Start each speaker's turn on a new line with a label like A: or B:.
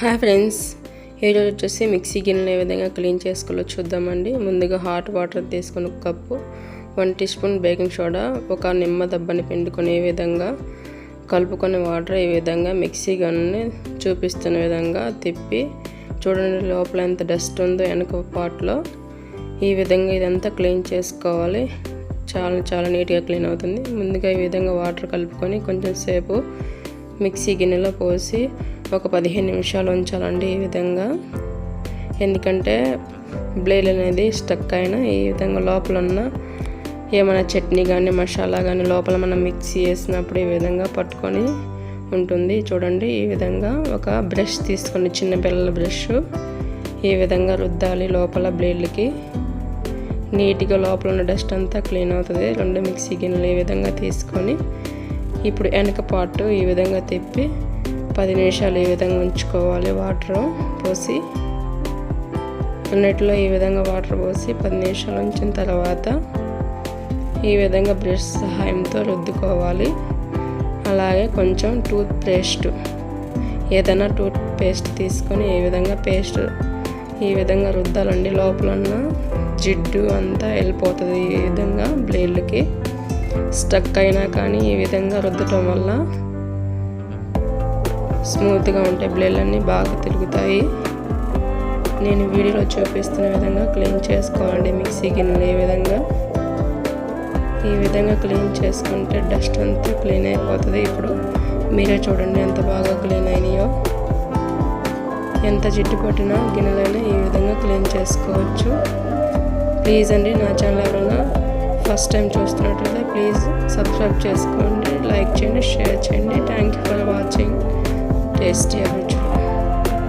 A: Hi friends, ఈరోజు వచ్చేసి mixie గిన్నెలు ఏ విధంగా క్లీన్ చేసుకోవాలో చూద్దామండి. ముందుగా హాట్ వాటర్ తీసుకొని ఒక cup, 1 tea spoon baking soda, ఒక నిమ్మ దబ్బని పిండుకొని ఈ విధంగా కలుపుకొని వాటర్ ఈ విధంగా మిక్సీ గిన్నెని చూపిస్తున్న విధంగా తిప్పి చూడండి లోపల ఎంత డస్ట్ ఉందో వెనక పార్ట్లో. ఈ విధంగా ఇదంతా క్లీన్ చేసుకోవాలి. చాలా నీట్గా క్లీన్ అవుతుంది. ముందుగా ఈ విధంగా వాటర్ కలుపుకొని కొంచెం సేపు మిక్సీ గిన్నెలో పోసి ఒక 15 నిమిషాలు ఉంచాలండి ఈ విధంగా. ఎందుకంటే బ్లేడ్ అనేది స్టక్ అయినా ఈ విధంగా లోపల ఉన్న ఏమైనా చట్నీ కానీ మసాలా కానీ లోపల మనం మిక్సీ వేసినప్పుడు ఈ విధంగా పట్టుకొని ఉంటుంది. చూడండి ఈ విధంగా ఒక బ్రష్ తీసుకొని చిన్న పిల్లల బ్రష్ ఈ విధంగా రుద్దాలి లోపల బ్లేడ్లకి. నీట్గా లోపల ఉన్న డస్ట్ అంతా క్లీన్ అవుతుంది. 2 మిక్సీ గిన్నెలు ఈ విధంగా తీసుకొని ఇప్పుడు వెనక పార్ట్ ఈ విధంగా తిప్పి 10 నిమిషాలు ఈ విధంగా ఉంచుకోవాలి. వాటర్ పోసి అన్నిట్లో ఈ విధంగా వాటర్ పోసి 10 నిమిషాలు ఉంచిన తర్వాత ఈ విధంగా బ్రష్ సహాయంతో రుద్దుకోవాలి. అలాగే కొంచెం టూత్ పేస్ట్, ఏదైనా టూత్ పేస్ట్ తీసుకొని ఈ విధంగా పేస్ట్ ఈ విధంగా రుద్దాలండి. లోపల ఉన్న జిడ్డు అంతా వెళ్ళిపోతుంది. ఈ విధంగా బ్లేడ్లకి స్టక్ అయినా కానీ ఈ విధంగా రుద్దటం వల్ల స్మూత్గా ఉంటాయి, బ్లేడ్లన్నీ బాగా తిరుగుతాయి. నేను వీడియోలో చూపిస్తున్న విధంగా క్లీన్ చేసుకోవాలండి మిక్సీ గిన్నెలు. ఈ విధంగా క్లీన్ చేసుకుంటే డస్ట్ అంతా క్లీన్ అయిపోతుంది. ఇప్పుడు మీరే చూడండి ఎంత బాగా క్లీన్ అయినాయో. ఎంత జిడ్డు పట్టినా గిన్నెలైనా ఈ విధంగా క్లీన్ చేసుకోవచ్చు. ప్లీజ్ అండి, నా ఛానల్ ఎవరైనా ఫస్ట్ టైం చూస్తున్నట్లయితే ప్లీజ్ సబ్స్క్రైబ్ చేసుకోండి, లైక్ చేయండి, షేర్ చేయండి. Thank you for watching. Tasty.